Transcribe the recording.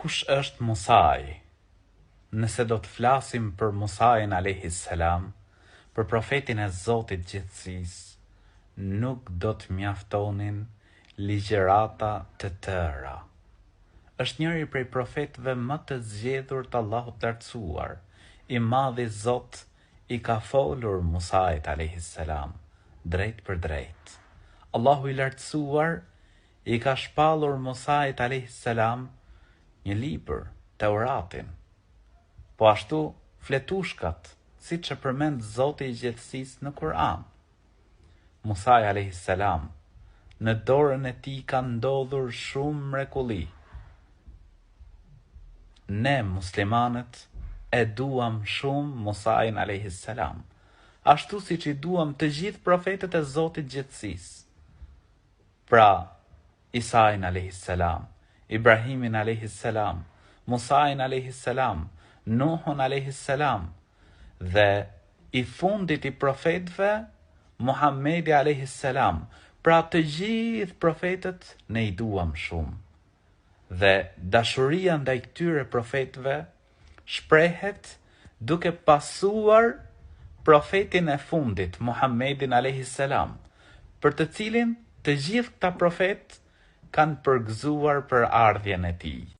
Kush është Musai? Nëse do të flasim për Musain alayhis salam, për profetin e Zotit gjithësisë, nuk do të mjaftonin ligjërata të tëra. Është njëri prej profetëve më të zgjedhur të Allahut të lartësuar. I madhi Zot i ka folur Musait alayhis salam drejt për drejt. Allahu i lartësuar i ka shpallur Musait alayhis salam një libër, Teuratin. Po ashtu fletushkat, siç e përmend Zoti i gjithësisë në Kur'an. Musai alayhis salam, në dorën e tij ka ndodhur shumë mrekulli. Ne muslimanët e duam shumë Musain alayhis salam, ashtu siç i duam të gjithë profetët e Zotit gjithësisë. Pra, Isain alayhis salam, Ibrahimin alayhis salam, Musain alayhis salam, Nuhun alayhis salam dhe i fundit i profetëve Muhamedi alayhis salam. Pra të gjithë profetët ne i duam shumë. Dhe dashuria ndaj këtyre profetëve shprehet duke pasuar profetin e fundit, Muhammedin alayhis salam, për të cilin të gjithë këta profet kanë përgëzuar për ardhjen e tij.